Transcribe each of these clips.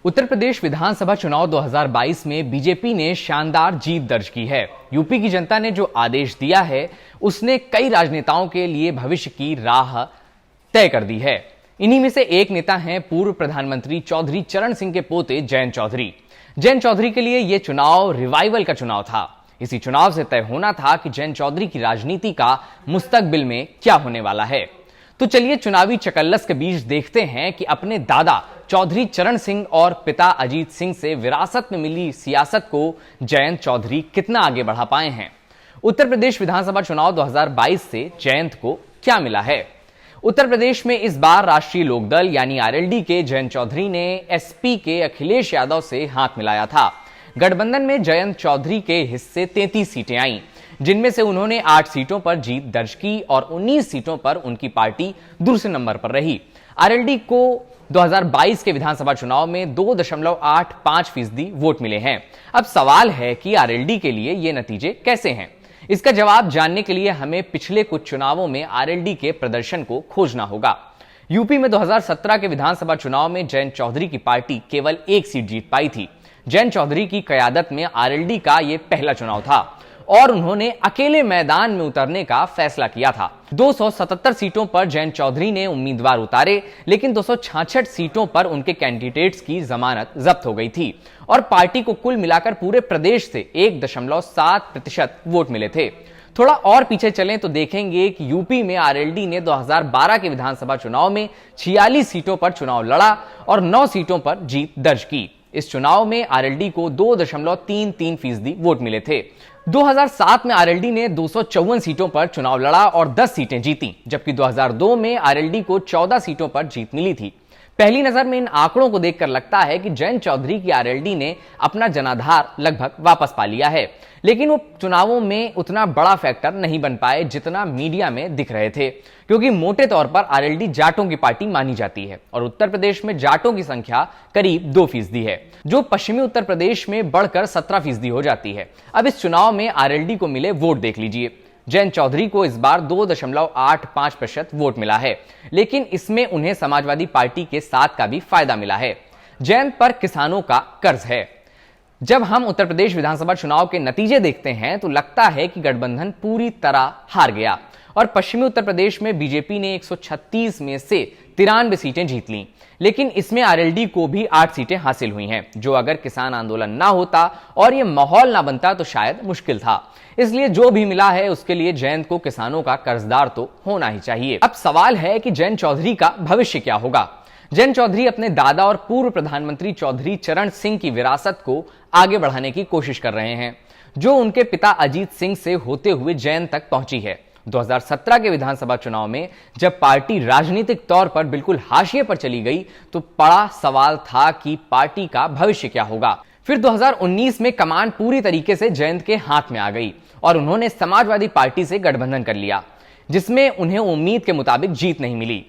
उत्तर प्रदेश विधानसभा चुनाव 2022 में बीजेपी ने शानदार जीत दर्ज की है। यूपी की जनता ने जो आदेश दिया है उसने कई राजनेताओं के लिए भविष्य की राह तय कर दी है। इन्हीं में से एक नेता हैं पूर्व प्रधानमंत्री चौधरी चरण सिंह के पोते जयंत चौधरी। जयंत चौधरी के लिए यह चुनाव रिवाइवल का चुनाव था। इसी चुनाव से तय होना था कि जयंत चौधरी की राजनीति का मुस्तकबिल में क्या होने वाला है। तो चलिए चुनावी चकल्लस के बीच देखते हैं कि अपने दादा चौधरी चरण सिंह और पिता अजीत सिंह से विरासत में मिली सियासत को जयंत चौधरी कितना आगे बढ़ा पाए हैं। उत्तर प्रदेश विधानसभा चुनाव 2022 से जयंत को क्या मिला है। उत्तर प्रदेश में इस बार राष्ट्रीय लोकदल यानी आरएलडी के जयंत चौधरी ने एसपी के अखिलेश यादव से हाथ मिलाया था। गठबंधन में जयंत चौधरी के हिस्से 33 सीटें आईं, जिनमें से उन्होंने 8 सीटों पर जीत दर्ज की और 19 सीटों पर उनकी पार्टी दूसरे नंबर पर रही। आरएलडी को 2022 के विधानसभा चुनाव में 2.85% वोट मिले हैं। अब सवाल है कि आरएलडी के लिए ये नतीजे कैसे हैं। इसका जवाब जानने के लिए हमें पिछले कुछ चुनावों में आरएलडी के प्रदर्शन को खोजना होगा। यूपी में 2017 के विधानसभा चुनाव में जयंत चौधरी की पार्टी केवल 1 सीट जीत पाई थी। जयंत चौधरी की कयादत में आरएलडी का यह पहला चुनाव था और उन्होंने अकेले मैदान में उतरने का फैसला किया था। 277 सीटों पर जयंत चौधरी ने उम्मीदवार उतारे, लेकिन 266 सीटों पर उनके कैंडिडेट्स की जमानत जब्त हो गई थी और पार्टी को कुल मिलाकर पूरे प्रदेश से 1.7% वोट मिले थे। थोड़ा और पीछे चलें तो देखेंगे कि यूपी में आरएलडी ने 2012 के विधानसभा चुनाव में 46 सीटों पर चुनाव लड़ा और 9 सीटों पर जीत दर्ज की। इस चुनाव में आरएलडी को 2.33% वोट मिले थे। 2007 में आरएलडी ने 254 सीटों पर चुनाव लड़ा और 10 सीटें जीती, जबकि 2002 में आरएलडी को 14 सीटों पर जीत मिली थी। पहली नजर में इन आंकड़ों को देखकर लगता है कि जयंत चौधरी की आरएलडी ने अपना जनाधार लगभग वापस पा लिया है, लेकिन वो चुनावों में उतना बड़ा फैक्टर नहीं बन पाए जितना मीडिया में दिख रहे थे, क्योंकि मोटे तौर पर आरएलडी जाटों की पार्टी मानी जाती है और उत्तर प्रदेश में जाटों की संख्या करीब 2% है, जो पश्चिमी उत्तर प्रदेश में बढ़कर 17% हो जाती है। अब इस चुनाव में आरएलडी को मिले वोट देख लीजिए। जयंत चौधरी को इस बार 2.85% वोट मिला है, लेकिन इसमें उन्हें समाजवादी पार्टी के साथ का भी फायदा मिला है। जयंत पर किसानों का कर्ज है। जब हम उत्तर प्रदेश विधानसभा चुनाव के नतीजे देखते हैं तो लगता है कि गठबंधन पूरी तरह हार गया और पश्चिमी उत्तर प्रदेश में बीजेपी ने 136 में से 93 सीटें जीत लीं, लेकिन इसमें आरएलडी को भी 8 सीटें हासिल हुई हैं, जो अगर किसान आंदोलन ना होता और यह माहौल ना बनता तो शायद मुश्किल था। इसलिए जो भी मिला है उसके लिए जयंत को किसानों का कर्जदार तो होना ही चाहिए। अब सवाल है कि जयंत चौधरी का भविष्य क्या होगा। जयंत चौधरी अपने दादा और पूर्व प्रधानमंत्री चौधरी चरण सिंह की विरासत को आगे बढ़ाने की कोशिश कर रहे हैं, जो उनके पिता अजीत सिंह से होते हुए जयंत तक पहुंची है। 2017 के विधानसभा चुनाव में जब पार्टी राजनीतिक तौर पर बिल्कुल हाशिए पर चली गई तो बड़ा सवाल था कि पार्टी का भविष्य क्या होगा। फिर 2019 में कमान पूरी तरीके से जयंत के हाथ में आ गई और उन्होंने समाजवादी पार्टी से गठबंधन कर लिया, जिसमें उन्हें उम्मीद के मुताबिक जीत नहीं मिली।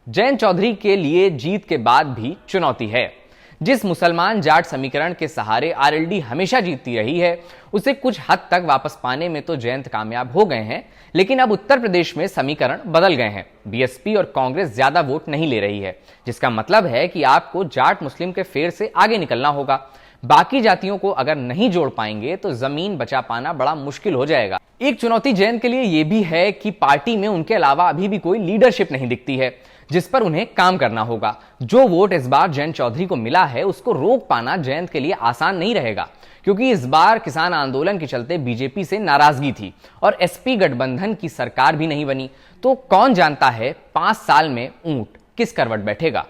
जयंत चौधरी के लिए जीत के बाद भी चुनौती है। जिस मुसलमान जाट समीकरण के सहारे आरएलडी हमेशा जीतती रही है, उसे कुछ हद तक वापस पाने में तो जयंत कामयाब हो गए हैं, लेकिन अब उत्तर प्रदेश में समीकरण बदल गए हैं। बीएसपी और कांग्रेस ज्यादा वोट नहीं ले रही है, जिसका मतलब है कि आपको जाट मुस्लिम के फेर से आगे निकलना होगा। बाकी जातियों को अगर नहीं जोड़ पाएंगे तो जमीन बचा पाना बड़ा मुश्किल हो जाएगा। एक चुनौती जयंत के लिए यह भी है कि पार्टी में उनके अलावा अभी भी कोई लीडरशिप नहीं दिखती है, जिस पर उन्हें काम करना होगा। जो वोट इस बार जयंत चौधरी को मिला है उसको रोक पाना जयंत के लिए आसान नहीं रहेगा, क्योंकि इस बार किसान आंदोलन के चलते बीजेपी से नाराजगी थी और एसपी गठबंधन की सरकार भी नहीं बनी। तो कौन जानता है 5 साल में ऊंट किस करवट बैठेगा।